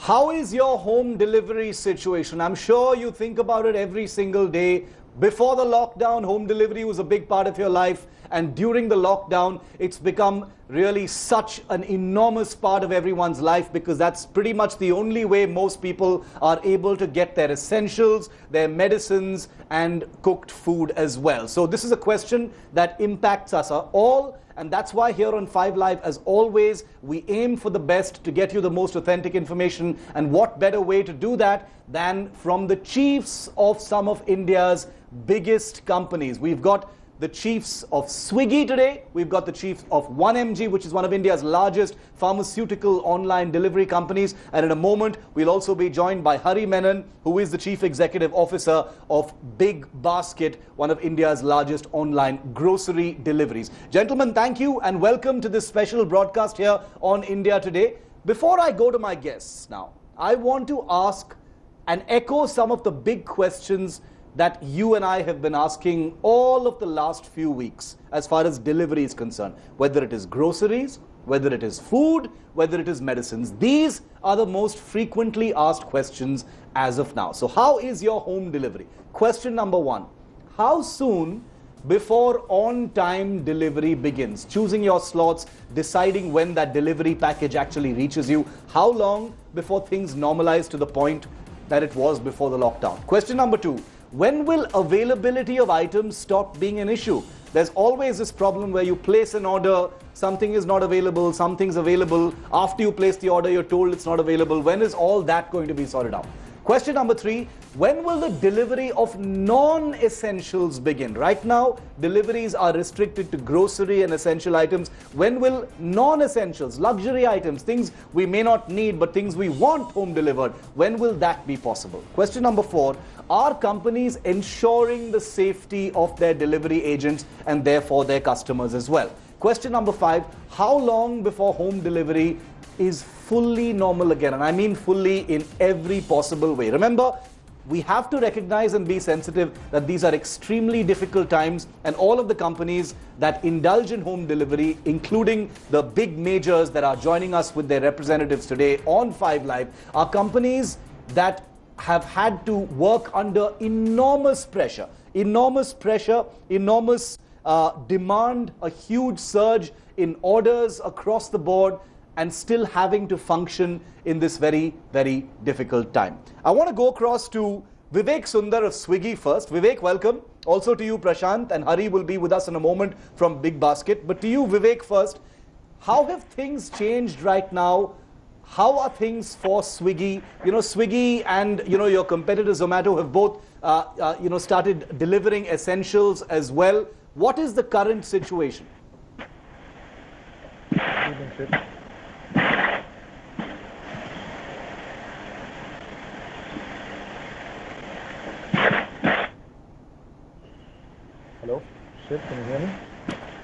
How is your home delivery situation? I'm sure you think about it every single day. Before the lockdown, home delivery was a big part of your life. And during the lockdown, it's become really such an enormous part of everyone's life, because that's pretty much the only way most people are able to get their essentials, their medicines, and cooked food as well. So this is a question that impacts us all. And that's why here on 5 Live, as always, we aim for the best to get you the most authentic information. And what better way to do that than from the chiefs of some of India's biggest companies. We've got the chiefs of Swiggy today. We've got the chief of 1mg, which is one of India's largest pharmaceutical online delivery companies. And in a moment, we'll also be joined by Hari Menon, who is the chief executive officer of Big Basket, one of India's largest online grocery deliveries. Gentlemen, thank you and welcome to this special broadcast here on India Today. Before I go to my guests now, I want to ask and echo some of the big questions that you and I have been asking all of the last few weeks as far as delivery is concerned. Whether it is groceries, whether it is food, whether it is medicines. These are the most frequently asked questions as of now. So how is your home delivery? Question number 1. How soon before on-time delivery begins? Choosing your slots, deciding when that delivery package actually reaches you. How long before things normalize to the point that it was before the lockdown? Question number 2. When will availability of items stop being an issue? There's always this problem where you place an order, something is not available, something's available. After you place the order, you're told it's not available. When is all that going to be sorted out? Question number 3, when will the delivery of non-essentials begin? Right now, deliveries are restricted to grocery and essential items. When will non-essentials, luxury items, things we may not need but things we want home delivered, when will that be possible? Question number 4, are companies ensuring the safety of their delivery agents and therefore their customers as well? Question number 5, how long before home delivery is fully normal again? And I mean fully in every possible way. Remember, we have to recognize and be sensitive that these are extremely difficult times, and all of the companies that indulge in home delivery, including the big majors that are joining us with their representatives today on 5 Live, are companies that have had to work under enormous pressure, enormous demand, a huge surge in orders across the board, and still having to function in this very, very difficult time. I want to go across to Vivek Sundar of Swiggy first. Vivek, welcome. Also to you, Prashant, and Hari will be with us in a moment from Big Basket. But to you, Vivek, first, how have things changed right now? How are things for Swiggy? You know, Swiggy and, your competitor Zomato have both, started delivering essentials as well. What is the current situation? Hello, Shiv, can you hear me?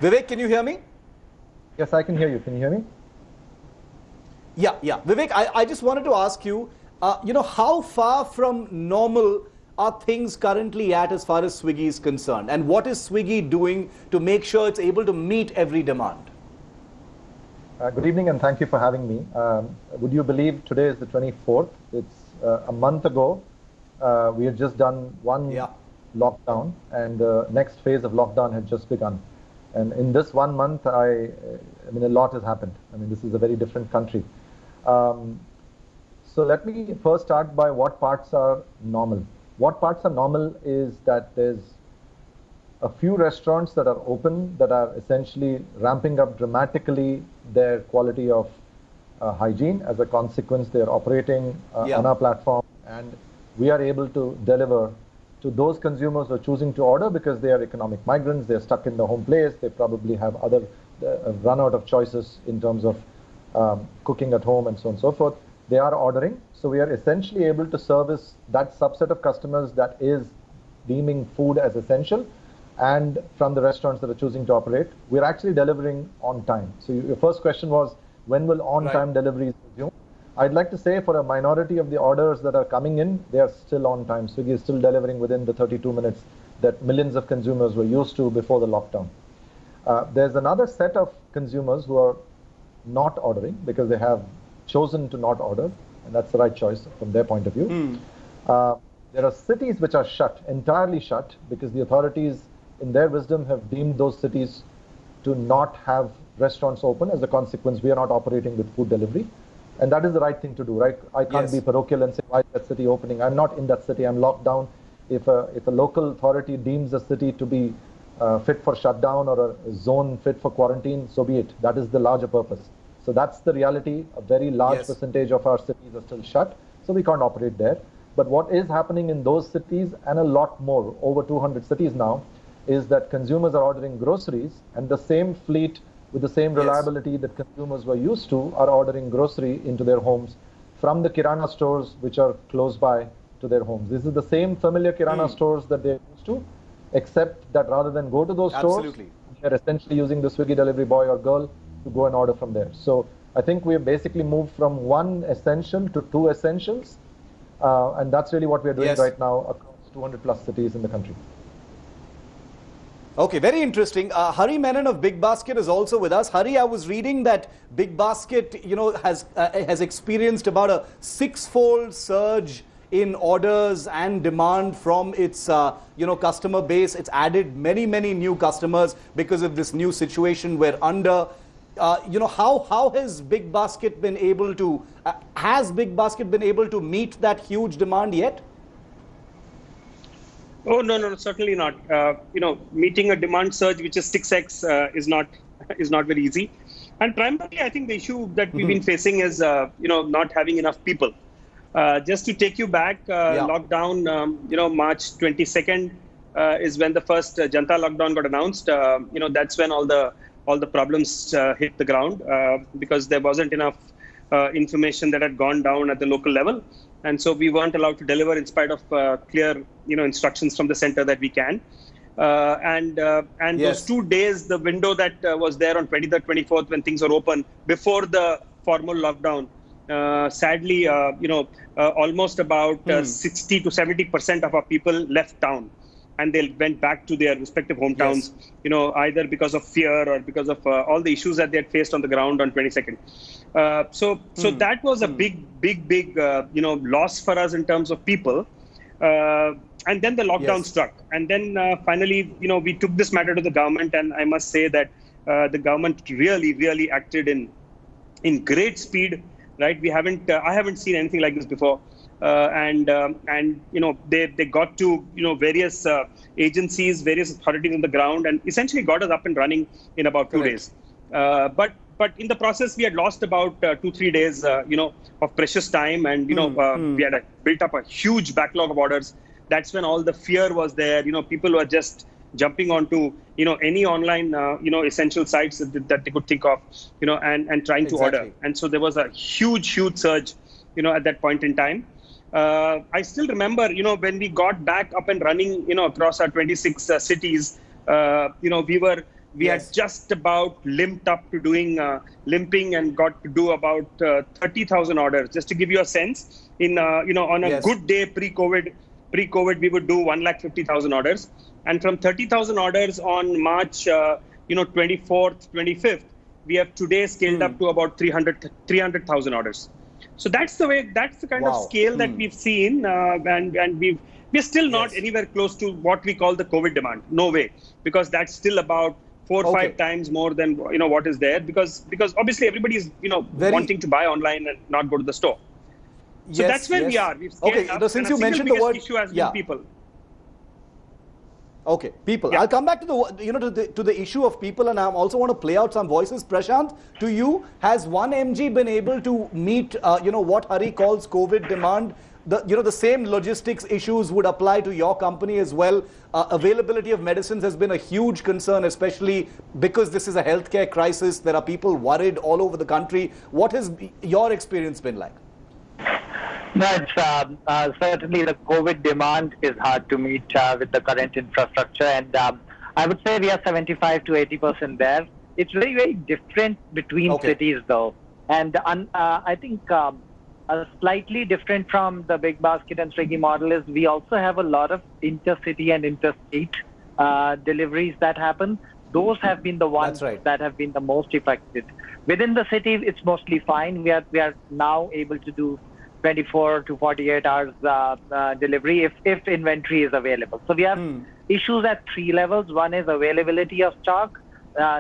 Vivek, can you hear me? Yes, I can hear you. Can you hear me? Yeah. Vivek, I just wanted to ask you, how far from normal are things currently at as far as Swiggy is concerned? And what is Swiggy doing to make sure it's able to meet every demand? Good evening and thank you for having me. Would you believe today is the 24th? It's a month ago. We had just done one lockdown, and the next phase of lockdown had just begun. And in this 1 month, I mean, a lot has happened. I mean, this is a very different country. So let me first start by what parts are normal. What parts are normal is that there's a few restaurants that are open that are essentially ramping up dramatically their quality of hygiene. As a consequence, they're operating on our platform, and we are able to deliver to those consumers who are choosing to order because they are economic migrants, they're stuck in the home place, they probably have run out of choices in terms of cooking at home and so on and so forth. They are ordering. So we are essentially able to service that subset of customers that is deeming food as essential, and from the restaurants that are choosing to operate, we're actually delivering on time. So your first question was, when will on-time deliveries resume? I'd like to say for a minority of the orders that are coming in, they are still on time. Swiggy is still delivering within the 32 minutes that millions of consumers were used to before the lockdown. There's another set of consumers who are not ordering because they have chosen to not order. and that's the right choice from their point of view. There are cities which are shut, entirely shut, because the authorities, in their wisdom, have deemed those cities to not have restaurants open. As a consequence, we are not operating with food delivery. And that is the right thing to do, right? I can't be parochial and say, why is that city opening? I'm not in that city, I'm locked down. If a local authority deems a city to be fit for shutdown or a zone fit for quarantine, so be it. That is the larger purpose. So that's the reality. A very large percentage of our cities are still shut, so we can't operate there. But what is happening in those cities, and a lot more, over 200 cities now, is that consumers are ordering groceries, and the same fleet with the same reliability that consumers were used to are ordering grocery into their homes from the Kirana stores which are close by to their homes. This is the same familiar Kirana stores that they're used to, except that rather than go to those stores, they're essentially using the Swiggy delivery boy or girl to go and order from there. So I think we have basically moved from one essential to two essentials. And that's really what we're doing right now across 200 plus cities in the country. Okay, very interesting. Hari Menon of Big Basket is also with us. Hari, I was reading that Big Basket, has experienced about a 6-fold surge in orders and demand from its, customer base. It's added many, many new customers because of this new situation we're under. How has Big Basket been able to, meet that huge demand yet? Oh, no, certainly not. Meeting a demand surge which is 6x is not very easy. And primarily, I think the issue that we've been facing is, not having enough people. Just to take you back, lockdown, March 22nd is when the first Janta lockdown got announced. That's when all the problems hit the ground because there wasn't enough information that had gone down at the local level. And so we weren't allowed to deliver in spite of clear, instructions from the center that we can. And those 2 days, the window that was there on 23rd, 24th, when things were open before the formal lockdown, sadly, almost about 60 to 70% of our people left town. And they went back to their respective hometowns, either because of fear or because of all the issues that they had faced on the ground on 22nd. So that was a big, loss for us in terms of people. And then the lockdown struck. And then finally, we took this matter to the government. And I must say that the government really, really acted in great speed. Right? I haven't seen anything like this before. And they got to various agencies, various authorities on the ground, and essentially got us up and running in about 2 days. But in the process, we had lost about 2-3 days, of precious time, and we had built up a huge backlog of orders. That's when all the fear was there. People were just jumping onto any online essential sites that they could think of, and trying to order. And so there was a huge surge, at that point in time. I still remember, when we got back up and running, across our 26 cities, we had just about limped up to doing limping and got to do about 30,000 orders. Just to give you a sense, on a good day pre-COVID, we would do 150,000 orders. And from 30,000 orders on March, 24th, 25th, we have today scaled up to about 300,000 orders. So that's the kind of scale that we've seen, and we're still not anywhere close to what we call the COVID demand. No way, because that's still about 4 or 5 times more than what is there. Because obviously everybody is wanting to buy online and not go to the store. So that's where we are. We've scaled up. Since you mentioned the word issue has been people. Okay, people. I'll come back to the issue of people, and I also want to play out some voices. Prashant, to you, has 1mg been able to meet what Hari calls COVID demand? The same logistics issues would apply to your company as well. Availability of medicines has been a huge concern, especially because this is a healthcare crisis. There are people worried all over the country. What has your experience been like? No, it's certainly the COVID demand is hard to meet with the current infrastructure, and I would say we are 75 to 80% there. It's very, very different between cities, though, and I think slightly different from the Big Basket and Swiggy model is we also have a lot of intercity and interstate deliveries that happen. Those have been the ones that have been the most affected. Within the cities, it's mostly fine. We are now able to do 24 to 48 hours delivery if inventory is available. So we have issues at three levels. One is availability of stock.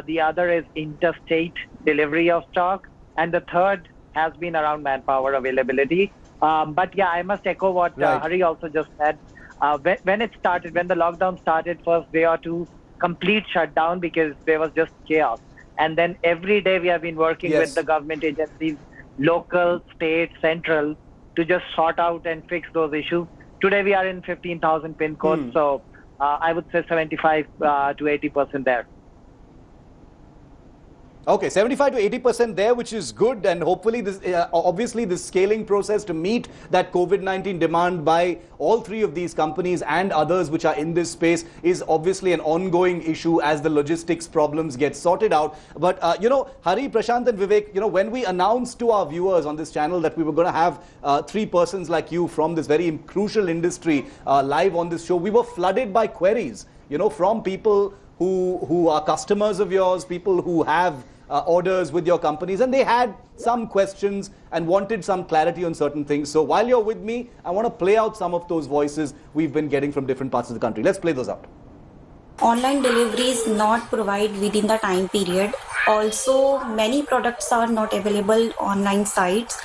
The other is interstate delivery of stock. And the third has been around manpower availability. But yeah, I must echo what Hari also just said. When the lockdown started, first day or two, complete shutdown because there was just chaos. And then every day we have been working with the government agencies, local, state, central, to just sort out and fix those issues. Today we are in 15,000 pin codes, so I would say 75 to 80% there. Okay, 75 to 80% there, which is good, and hopefully this, obviously this scaling process to meet that COVID-19 demand by all three of these companies and others which are in this space is obviously an ongoing issue as the logistics problems get sorted out. But, Hari, Prashant and Vivek, when we announced to our viewers on this channel that we were going to have three persons like you from this very crucial industry live on this show, we were flooded by queries, from people who are customers of yours, people who have orders with your companies, and they had some questions and wanted some clarity on certain things. So while you're with me, I want to play out some of those voices we've been getting from different parts of the country. Let's play those out. Online delivery is not provided within the time period. Also, many products are not available online sites.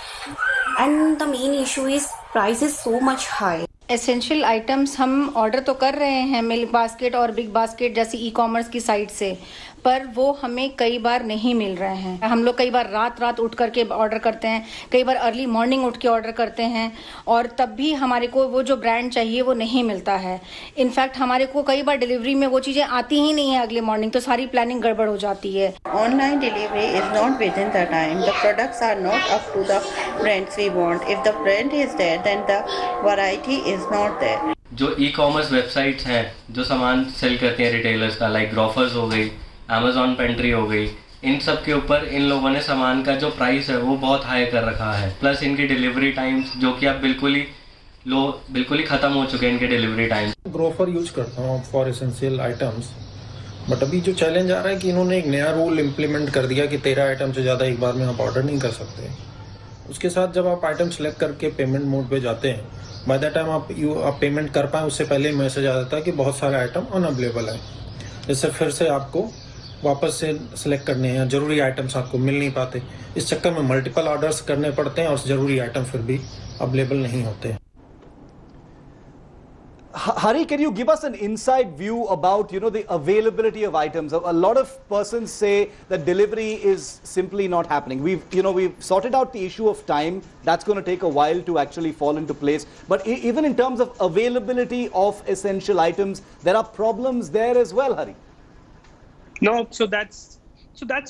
And the main issue is price is so much high. Essential items हम order तो कर रहे हैं milk basket और big basket जैसी e commerce की site से, पर वो हमें कई बार नहीं मिल रहे हैं. हम लोग कई बार रात उठ करके ऑर्डर करते हैं, कई बार अर्ली मॉर्निंग उठ के ऑर्डर करते हैं, और तब भी हमारे को वो जो ब्रांड चाहिए वो नहीं मिलता है. इनफैक्ट हमारे को कई बार डिलीवरी में वो चीज़ें आती ही नहीं है अगले मॉर्निंग, तो सारी प्लानिंग गड़बड़ हो जाती है. Online delivery is not within the time. The products are not up to the brands we want. If the brand is there, then the variety is not there. जो ई कॉमर्स वेबसाइट्स हैं जो सामान cell करती हैं retailers का, like Grofers हो गई, Amazon pantry हो गई, इन सब के ऊपर इन लोगों ने सामान का जो प्राइस है वो बहुत हाई कर रखा है. प्लस इनकी डिलीवरी टाइम्स जो कि अब बिल्कुल ही ख़त्म हो चुके हैं इनके डिलीवरी टाइम. ग्रोफर यूज करता हूँ फॉर एसेंशियल आइटम्स, बट अभी जो चैलेंज आ रहा है कि इन्होंने एक नया रूल इम्प्लीमेंट कर दिया कि 13 आइटम से ज़्यादा एक बार में आप ऑर्डर नहीं कर सकते. उसके साथ जब आप आइटम सेलेक्ट करके पेमेंट मोड पे जाते हैं, बाय द टाइम आप पेमेंट कर पाएँ उससे पहले मैसेज आ जाता है कि बहुत सारे आइटम अनअवेलेबल हैं. इससे फिर से आपको वापस से सिलेक्ट करने हैं, ज़रूरी आइटम्स आपको मिल नहीं पाते. इस चक्कर में मल्टीपल ऑर्डर्स करने पड़ते हैं और ज़रूरी आइटम फिर भी अवेलेबल नहीं होते. Hari, can you give us an inside view about, the availability of items? A lot of persons say that delivery is simply not happening. We've sorted out the issue of time. That's going to take a while to actually fall into place. But even in terms of availability of essential items, there are problems there as well, Hari. No, so that's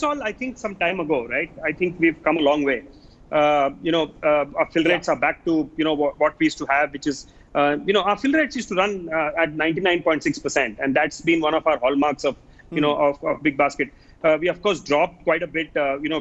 all. I think some time ago, right? I think we've come a long way. Our fill rates are back to what we used to have, which is our fill rates used to run at 99.6%, and that's been one of our hallmarks of of Big Basket. We of course dropped quite a bit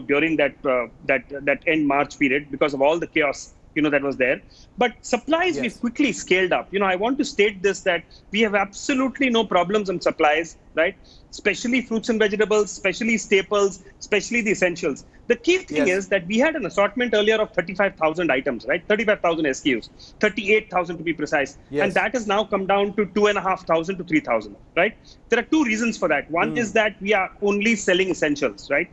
during that end March period because of all the chaos that was there. But supplies we've quickly scaled up. I want to state this, that we have absolutely no problems on supplies, right? Especially fruits and vegetables, especially staples, especially the essentials. The key thing is that we had an assortment earlier of 35,000 items, right? 35,000 SKUs, 38,000 to be precise. And that has now come down to 2,500 to 3,000, right? There are two reasons for that. One is that we are only selling essentials, right?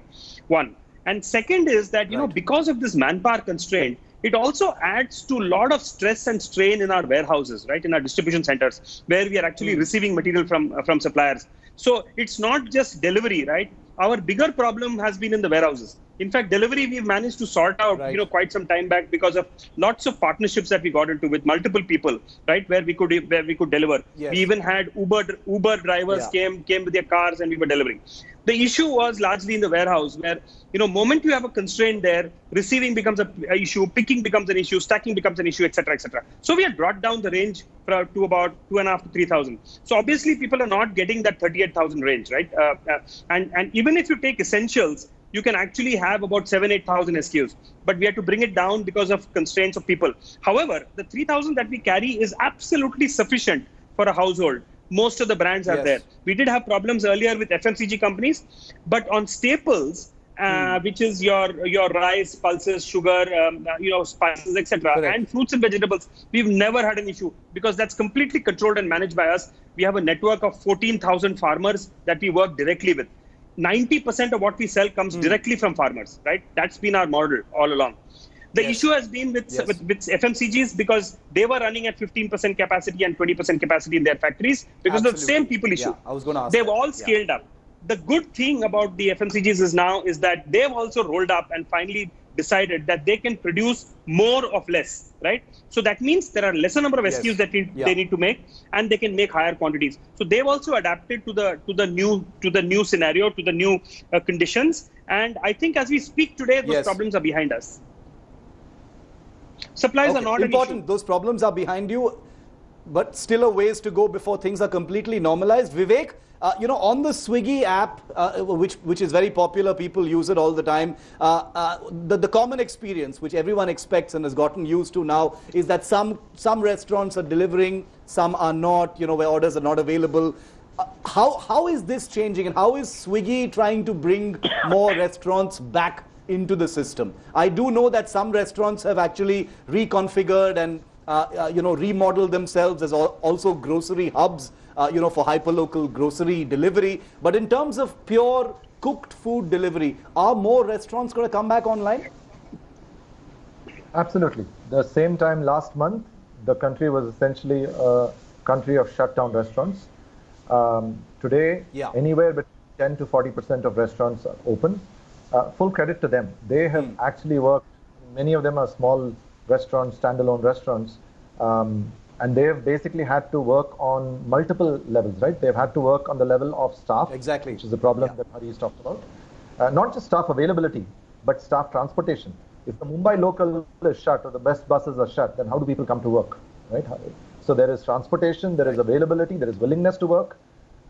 One. And second is that, because of this manpower constraint, it also adds to a lot of stress and strain in our warehouses, right? In our distribution centers, where we are actually receiving material from suppliers. So it's not just delivery, right? Our bigger problem has been in the warehouses. In fact, delivery we've managed to sort out, quite some time back because of lots of partnerships that we got into with multiple people, right? Where we could deliver. We even had Uber drivers came with their cars and we were delivering. The issue was largely in the warehouse, where moment you have a constraint there, receiving becomes an issue, picking becomes an issue, stacking becomes an issue, etc., etc. So we had brought down the range to about 2,500 to 3,000. So obviously people are not getting that 38,000 range, right? And even if you take essentials, you can actually have about 7,000-8,000 SKUs, but we had to bring it down because of constraints of people. However, the 3,000 that we carry is absolutely sufficient for a household. Most of the brands are there. We did have problems earlier with FMCG companies, but on staples, which is your rice, pulses, sugar, spices, etc., and fruits and vegetables. We've never had an issue because that's completely controlled and managed by us. We have a network of 14,000 farmers that we work directly with. 90% of what we sell comes directly from farmers, right? That's been our model all along. The issue has been with FMCGs because they were running at 15% capacity and 20% capacity in their factories because of the same people issue. Yeah, I was going to ask They've that. all scaled up. The good thing about the FMCGs is that they've also rolled up and finally decided that they can produce more of less, right? So that means there are lesser number of SKUs that they need to make, and they can make higher quantities. So they've also adapted to the new scenario, to the new conditions. And I think as we speak today, those problems are behind us. Supplies are not important. An issue. Those problems are behind you, but still a ways to go before things are completely normalized. Vivek, on the Swiggy app, which is very popular, people use it all the time. The common experience, which everyone expects and has gotten used to now, is that some restaurants are delivering, some are not. Where orders are not available. How is this changing, and how is Swiggy trying to bring more restaurants back into the system? I do know that some restaurants have actually reconfigured and remodeled themselves as also grocery hubs, for hyperlocal grocery delivery. But in terms of pure cooked food delivery, are more restaurants going to come back online? Absolutely. The same time last month, the country was essentially a country of shut down restaurants. Today, anywhere between 10 to 40% of restaurants are open. Full credit to them. They have actually worked, many of them are small restaurants, standalone restaurants, and they've basically had to work on multiple levels, right? They've had to work on the level of staff, which is the problem that Hari's talked about. Not just staff availability, but staff transportation. If the Mumbai local is shut or the best buses are shut, then how do people come to work, right? So there is transportation, there is availability, there is willingness to work,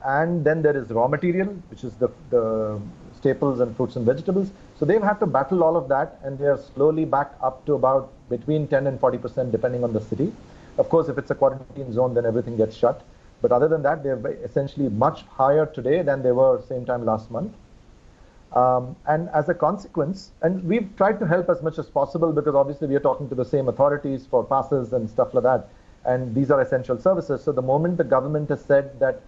and then there is raw material, which is the staples and fruits and vegetables. So they've had to battle all of that, and they are slowly back up to about between 10 and 40% depending on the city. Of course, if it's a quarantine zone, then everything gets shut. But other than that, they're essentially much higher today than they were same time last month. And as a consequence, and we've tried to help as much as possible because obviously we are talking to the same authorities for passes and stuff like that. And these are essential services. So the moment the government has said that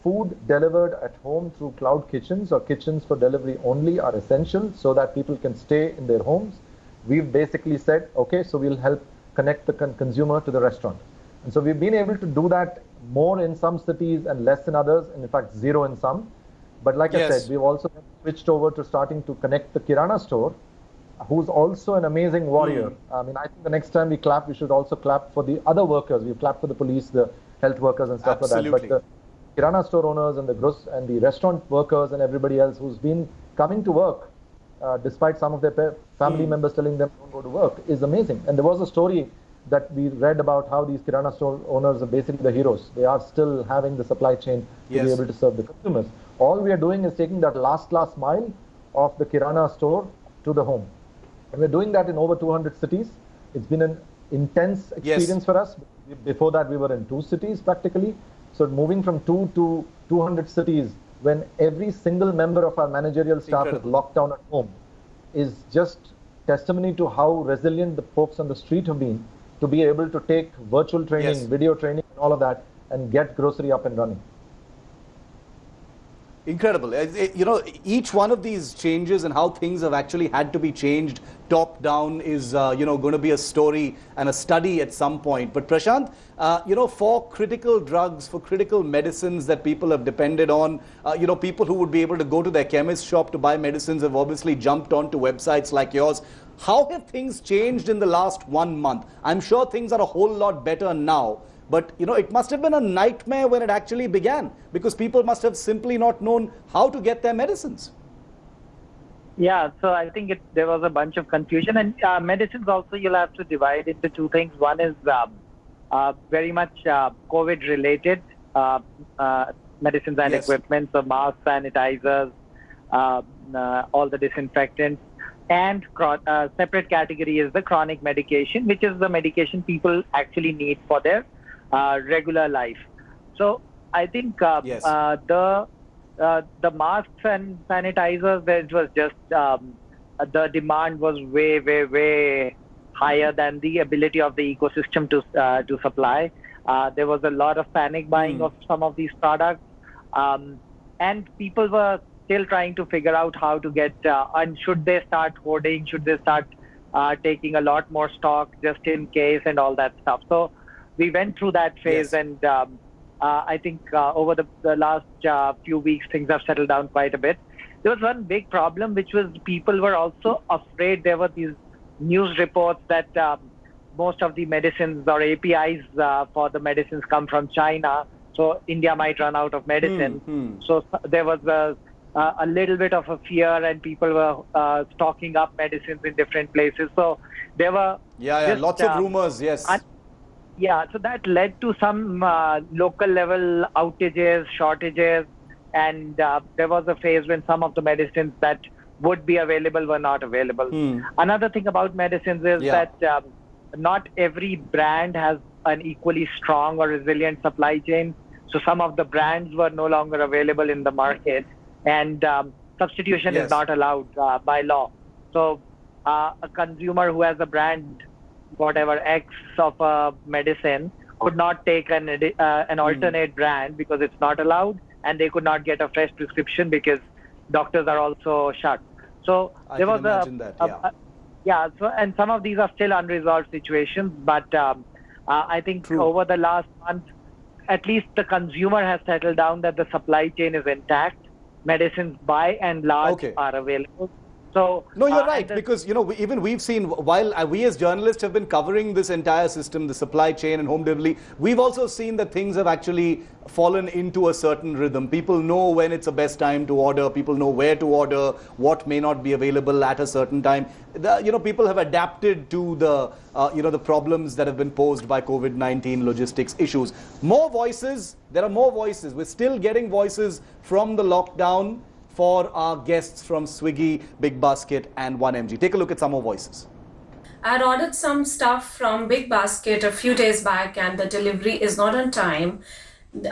food delivered at home through cloud kitchens or kitchens for delivery only are essential so that people can stay in their homes, we've basically said, okay, so we'll help connect the consumer to the restaurant. And so we've been able to do that more in some cities and less in others, and in fact, zero in some. But like I said, we've also switched over to starting to connect the Kirana store, who's also an amazing warrior. I mean, I think the next time we clap, we should also clap for the other workers. We've clapped for the police, the health workers and stuff like that. But the Kirana store owners and the restaurant workers and everybody else who's been coming to work, despite some of their family members telling them don't go to work, is amazing. And there was a story that we read about how these Kirana store owners are basically the heroes. They are still having the supply chain to be able to serve the consumers. All we are doing is taking that last mile of the Kirana store to the home. And we're doing that in over 200 cities. It's been an intense experience for us. Before that, we were in 2 cities practically. So moving from 2 to 200 cities when every single member of our managerial staff is locked down at home is just testimony to how resilient the folks on the street have been to be able to take virtual training, video training, and all of that and get grocery up and running. Incredible. Each one of these changes and how things have actually had to be changed top down is, going to be a story and a study at some point. But Prashant, for critical drugs, for critical medicines that people have depended on, people who would be able to go to their chemist shop to buy medicines have obviously jumped onto websites like yours. How have things changed in the last 1 month? I'm sure things are a whole lot better now. But, it must have been a nightmare when it actually began because people must have simply not known how to get their medicines. Yeah, so I think there was a bunch of confusion. And medicines also, you'll have to divide into 2 things. One is very much COVID-related medicines and equipment, so masks, sanitizers, all the disinfectants. And separate category is the chronic medication, which is the medication people actually need for their regular life. So I think the the masks and sanitizers, it was just the demand was way higher than the ability of the ecosystem to supply. There was a lot of panic buying of some of these products, and people were still trying to figure out how to get, and should they start hoarding, should they start taking a lot more stock just in case and all that stuff. So we went through that phase, and I think over the last few weeks, things have settled down quite a bit. There was one big problem, which was people were also afraid. There were these news reports that most of the medicines or APIs for the medicines come from China, so India might run out of medicine. So there was a little bit of a fear, and people were stocking up medicines in different places. So there were lots of rumors. Yes. So that led to some local level outages, shortages, and there was a phase when some of the medicines that would be available were not available. Another thing about medicines is that not every brand has an equally strong or resilient supply chain. So some of the brands were no longer available in the market, and substitution is not allowed by law. So a consumer who has a brand, whatever X of a medicine, could not take an alternate brand because it's not allowed, and they could not get a fresh prescription because doctors are also shut. So there was so, and some of these are still unresolved situations, but I think over the last month, at least the consumer has settled down that the supply chain is intact. Medicines by and large are available. So no, you're right, because we've seen, while we as journalists have been covering this entire system, the supply chain and home delivery, we've also seen that things have actually fallen into a certain rhythm. People know when it's the best time to order. People know where to order, what may not be available at a certain time. People have adapted to the problems that have been posed by COVID-19 logistics issues. More voices. There are more voices. We're still getting voices from the lockdown for our guests from Swiggy, Big Basket and 1mg. Take a look at some more voices. I had ordered some stuff from Big Basket a few days back, and the delivery is not on time.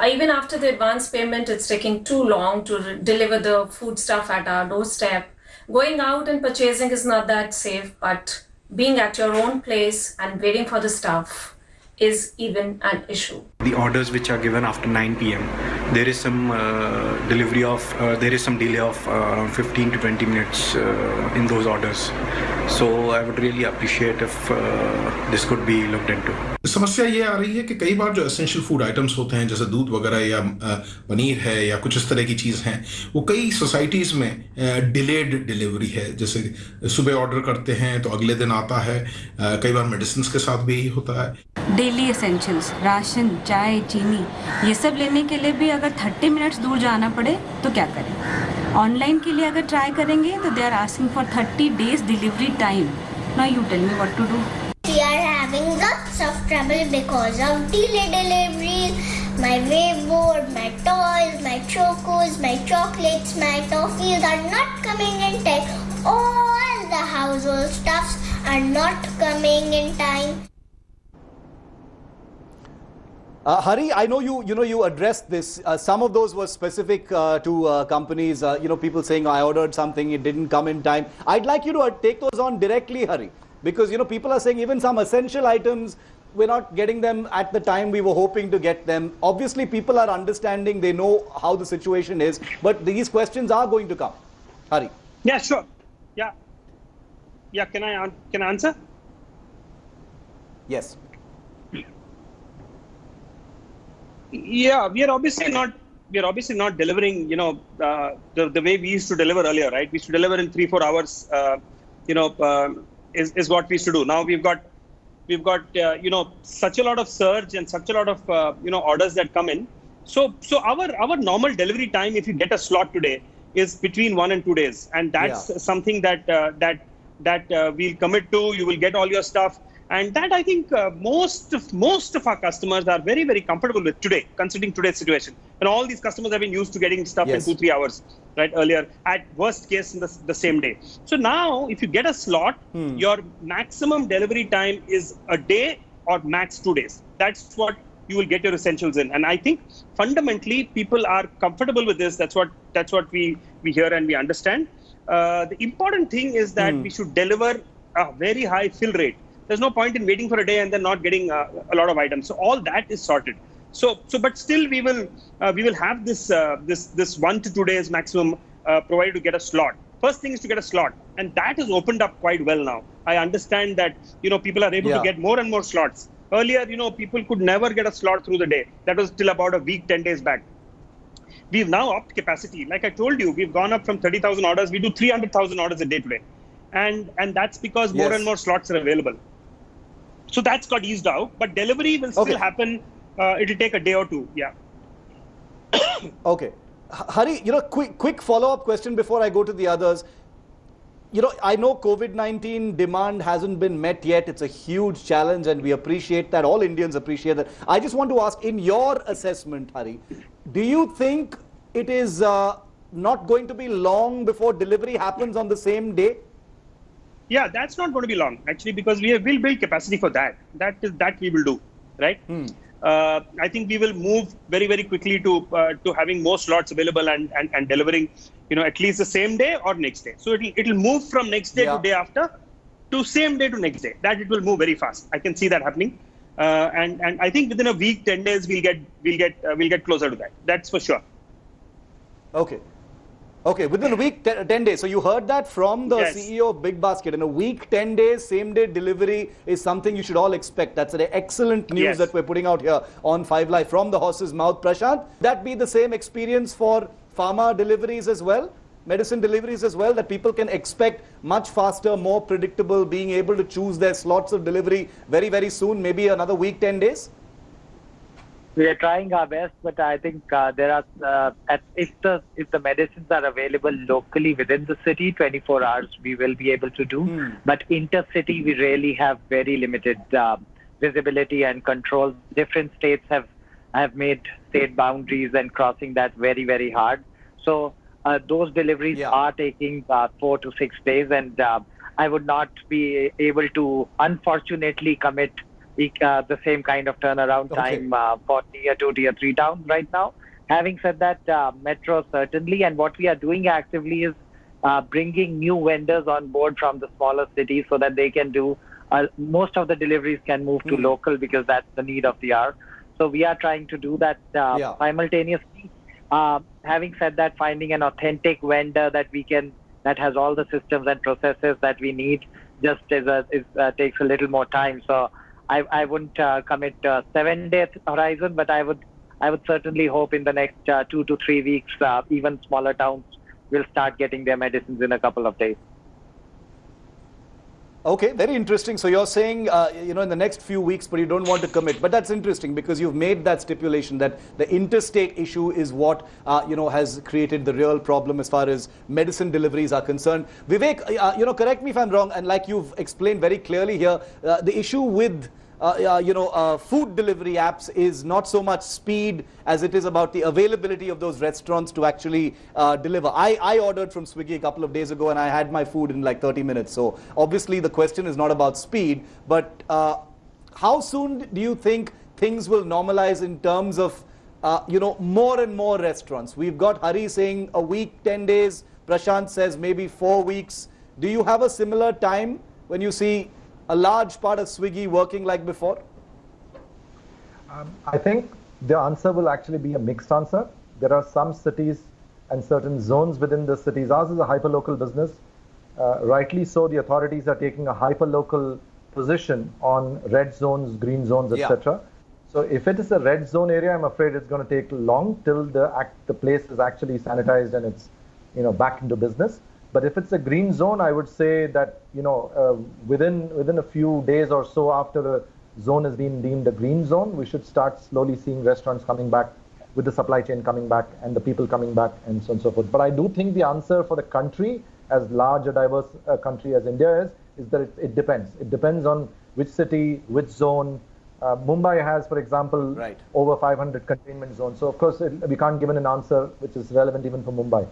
Even after the advance payment, it's taking too long to deliver the food stuff at our doorstep. Going out and purchasing is not that safe, but being at your own place and waiting for the stuff is even an issue. The orders which are given after 9 p.m. there is some delay of around 15 to 20 minutes in those orders. So I would really appreciate if this could be looked into. समस्या ये आ रही है कि कई बार जो essential food items होते हैं, जैसे दूध वगैरह या पनीर है या कुछ इस तरह की चीज़ हैं, वो कई सोसाइटीज़ में डिलेड डिलीवरी है. जैसे सुबह ऑर्डर करते हैं तो अगले दिन आता है. कई बार मेडिसिन के साथ भी यही होता है. डेली एसेंशियल्स, राशन, चाय, चीनी, ये सब लेने के लिए भी अगर 30 मिनट्स दूर जाना पड़े तो क्या करें? ऑनलाइन के लिए अगर ट्राई करेंगे तो they are asking for 30 days delivery time. Now you tell me what to do. We are having lots of trouble because of delayed deliveries. My waveboard, my toys, my chocos, my chocolates, my toffees are not coming in time. All the household stuffs are not coming in time. Hari, I know you addressed this. Some of those were specific to companies. People saying I ordered something, it didn't come in time. I'd like you to take those on directly, Hari. Because, people are saying even some essential items, we're not getting them at the time we were hoping to get them. Obviously, people are understanding, they know how the situation is, but these questions are going to come. Hari. Yeah, sure. Yeah, can I answer? Yes. Yeah, we are obviously not delivering, the way we used to deliver earlier, right? We used to deliver in 3-4 hours, is what we used to do. Now we've got such a lot of surge and such a lot of orders that come in. So our normal delivery time, if you get a slot today, is between 1 and 2 days, and that's something that we'll commit to. You will get all your stuff, and that I think most of our customers are very, very comfortable with today, considering today's situation. And all these customers have been used to getting stuff in 2-3 hours, right? Earlier, at worst case, in the same day. So now, if you get a slot, your maximum delivery time is a day or max 2 days. That's what you will get your essentials in. And I think fundamentally people are comfortable with this. That's what That's what we hear and we understand. The important thing is that we should deliver a very high fill rate. There's no point in waiting for a day and then not getting a lot of items. So all that is sorted. But still we will have this 1 to 2 days maximum provided to get a slot. First thing is to get a slot, and that is opened up quite well now. I understand that people are able to get more and more slots. Earlier, people could never get a slot through the day. That was till about a week, 10 days back. We've now upped capacity. Like I told you, we've gone up from 30,000 orders. We do 300,000 orders a day today, and that's because more and more slots are available. So that's got eased out, but delivery will still happen. It'll take a day or two. Yeah. Okay. Hari, quick follow-up question before I go to the others. I know COVID-19 demand hasn't been met yet. It's a huge challenge and we appreciate that. All Indians appreciate that. I just want to ask, in your assessment, Hari, do you think it is not going to be long before delivery happens on the same day? Yeah, that's not going to be long, actually, because we'll build capacity for that. That we will do, right? I think we will move very, very quickly to having more slots available and delivering, at least the same day or next day. So it'll move from next day to day after to same day to next day. That it will move very fast. I can see that happening, and I think within a week, 10 days, we'll get closer to that. That's for sure. Okay, within a week, 10 days. So you heard that from the CEO of Big Basket. In a week, 10 days, same-day delivery is something you should all expect. That's an excellent news that we're putting out here on 5 Live from the horse's mouth. Prashant, that be the same experience for pharma deliveries as well, medicine deliveries as well, that people can expect much faster, more predictable, being able to choose their slots of delivery very, very soon, maybe another week, 10 days? We are trying our best, but I think there are if the medicines are available locally within the city, 24 hours we will be able to do. But intercity, we really have very limited visibility and control. Different states have made state boundaries and crossing that very, very hard. So those deliveries are taking 4 to 6 days, and I would not be able to, unfortunately, commit the same kind of turnaround time for tier 2, tier 3 towns right now. Having said that, metro certainly, and what we are doing actively is bringing new vendors on board from the smaller cities so that they can do, most of the deliveries can move to local because that's the need of the hour. So we are trying to do that simultaneously. Having said that, finding an authentic vendor that has all the systems and processes that we need just takes a little more time. So I wouldn't commit 7 day horizon, but I would certainly hope in the next 2 to 3 weeks, even smaller towns will start getting their medicines in a couple of days. Okay, very interesting. So you're saying, in the next few weeks, but you don't want to commit. But that's interesting because you've made that stipulation that the interstate issue is what, has created the real problem as far as medicine deliveries are concerned. Vivek, correct me if I'm wrong. And like you've explained very clearly here, the issue with food delivery apps is not so much speed as it is about the availability of those restaurants to actually deliver. I ordered from Swiggy a couple of days ago and I had my food in like 30 minutes. So obviously the question is not about speed, but how soon do you think things will normalize in terms of, more and more restaurants? We've got Hari saying a week, 10 days. Prashant says maybe 4 weeks. Do you have a similar time when you see a large part of Swiggy working like before? I think the answer will actually be a mixed answer. There are some cities and certain zones within the cities. Ours is a hyperlocal business. Rightly so, the authorities are taking a hyperlocal position on red zones, green zones, etc. So if it is a red zone area, I'm afraid it's going to take long till the place is actually sanitized and it's back into business. But if it's a green zone, I would say that within a few days or so after the zone has been deemed a green zone, we should start slowly seeing restaurants coming back, with the supply chain coming back and the people coming back and so on and so forth. But I do think the answer for the country, as large a diverse country as India is that it depends. It depends on which city, which zone. Mumbai has, for example, over 500 containment zones. So of course, we can't give an answer which is relevant even for Mumbai.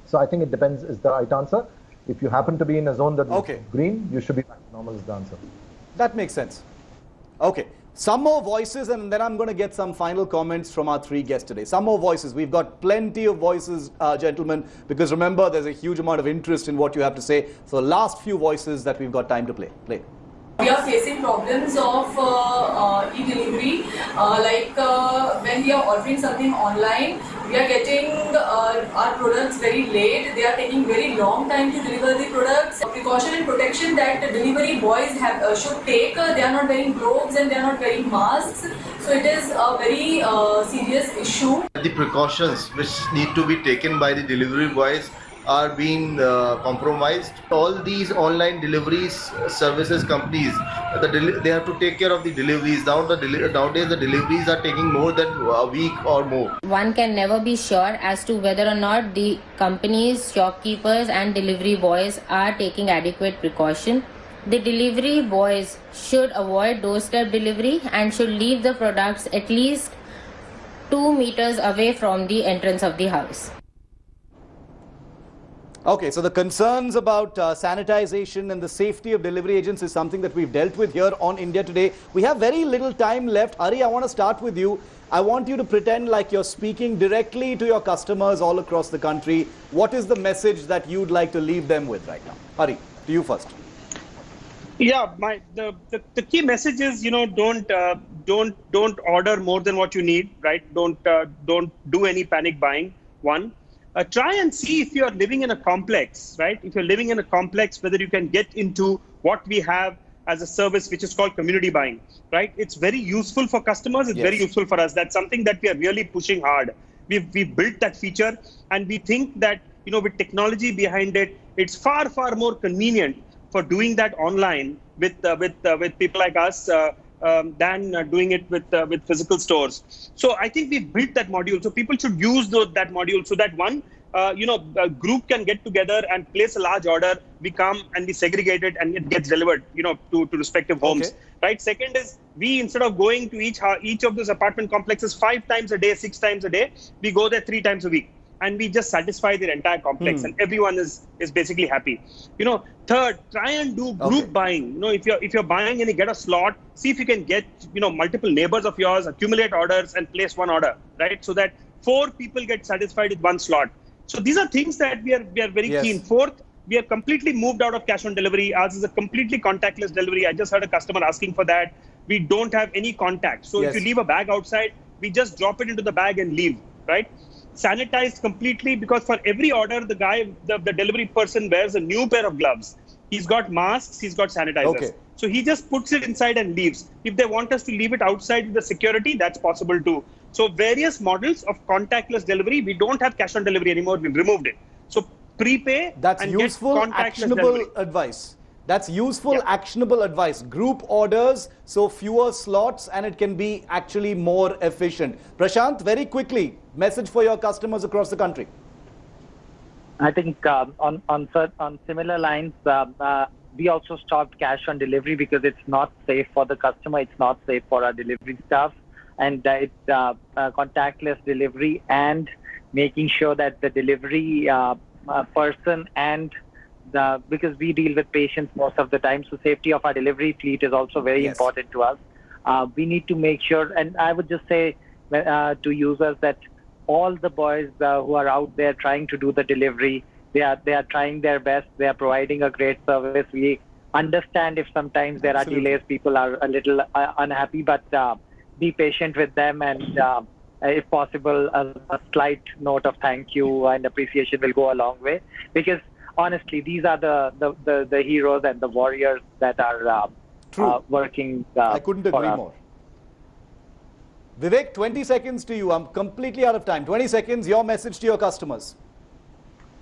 So I think it depends is the right answer. If you happen to be in a zone that is green, you should be back to normal is the answer. That makes sense. Okay. Some more voices, and then I'm going to get some final comments from our three guests today. Some more voices. We've got plenty of voices, gentlemen, because remember, there's a huge amount of interest in what you have to say. So last few voices that we've got time to play. We are facing problems of e-delivery, when we are ordering something online, we are getting our products very late. They are taking very long time to deliver the products. Precaution and protection that delivery boys should take. They are not wearing gloves and they are not wearing masks. So it is a very serious issue. The precautions which need to be taken by the delivery boys are being compromised. All these online deliveries services companies, they have to take care of the deliveries. Nowadays the deliveries are taking more than a week or more. One can never be sure as to whether or not the companies, shopkeepers and delivery boys are taking adequate precaution. The delivery boys should avoid doorstep delivery and should leave the products at least 2 meters away from the entrance of the house. Okay, so the concerns about sanitization and the safety of delivery agents is something that we've dealt with here on India Today. We have very little time left. Hari, I want to start with you. I want you to pretend like you're speaking directly to your customers all across the country. What is the message that you'd like to leave them with right now? Hari, to you first. Yeah, the key message is, don't order more than what you need, right? Don't do any panic buying. One. Try and see if you're living in a complex, right? If you're living in a complex, whether you can get into what we have as a service, which is called community buying, right? It's very useful for customers. It's very useful for us. That's something that we are really pushing hard. We've built that feature, and we think that, with technology behind it, it's far, far more convenient for doing that online with people like us than doing it with physical stores. So I think we've built that module. So people should use that module so that one, a group can get together and place a large order. We come and we segregate it and it gets delivered, to respective homes. Okay. Right. Second is we, instead of going to each of those apartment complexes 5 times a day, 6 times a day, we go there 3 times a week. And we just satisfy the entire complex, and everyone is basically happy. Third, try and do group buying. If you're buying and you get a slot, see if you can get multiple neighbors of yours, accumulate orders, and place one order, right? So that 4 people get satisfied with one slot. So these are things that we are very keen. Fourth, we have completely moved out of cash on delivery. Ours is a completely contactless delivery. I just heard a customer asking for that. We don't have any contact. So if you leave a bag outside, we just drop it into the bag and leave, right? Sanitized completely, because for every order, the delivery person wears a new pair of gloves. He's got masks, he's got sanitizers. Okay. So he just puts it inside and leaves. If they want us to leave it outside with the security, that's possible too. So various models of contactless delivery. We don't have cash on delivery anymore. We've removed it. So prepay. That's and useful, get contactless actionable delivery. Advice. That's useful, actionable advice. Group orders, so fewer slots, and it can be actually more efficient. Prashant, very quickly, message for your customers across the country. I think on similar lines, we also stopped cash on delivery because it's not safe for the customer. It's not safe for our delivery staff, and it's contactless delivery and making sure that the delivery person and because we deal with patients most of the time, so safety of our delivery fleet is also very important to us. We need to make sure, and I would just say to users that all the boys who are out there trying to do the delivery, they are trying their best. They are providing a great service. We understand if sometimes there are delays, people are a little unhappy, but be patient with them, and if possible, a slight note of thank you and appreciation will go a long way, because honestly, these are the heroes and the warriors that are working. I couldn't agree more. Vivek, 20 seconds to you. I'm completely out of time. 20 seconds, your message to your customers.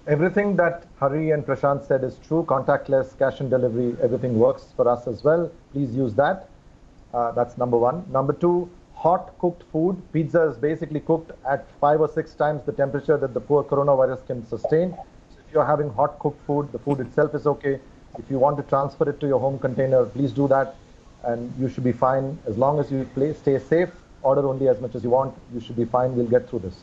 Everything that Hari and Prashant said is true. Contactless, cash and delivery, everything works for us as well. Please use that. That's number one. Number two, hot cooked food. Pizza is basically cooked at 5 or 6 times the temperature that the poor coronavirus can sustain. You're having hot cooked food, the food itself is okay. If you want to transfer it to your home container, please do that, and you should be fine. As long as you stay safe, order only as much as you want, you should be fine. We'll get through this.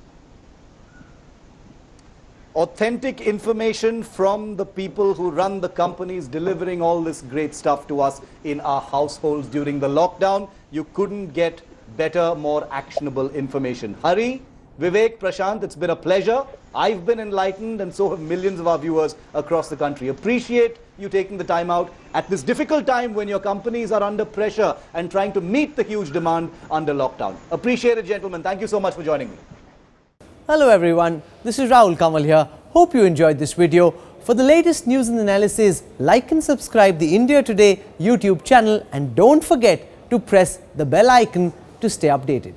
authentic information from the people who run the companies delivering all this great stuff to us in our households during the lockdown. You couldn't get better, more actionable information. Hari, Vivek, Prashant, it's been a pleasure. I've been enlightened, and so have millions of our viewers across the country. Appreciate you taking the time out at this difficult time when your companies are under pressure and trying to meet the huge demand under lockdown. Appreciate it, gentlemen. Thank you so much for joining me. Hello everyone, this is Rahul Kamal here. Hope you enjoyed this video. For the latest news and analysis, like and subscribe the India Today YouTube channel, and don't forget to press the bell icon to stay updated.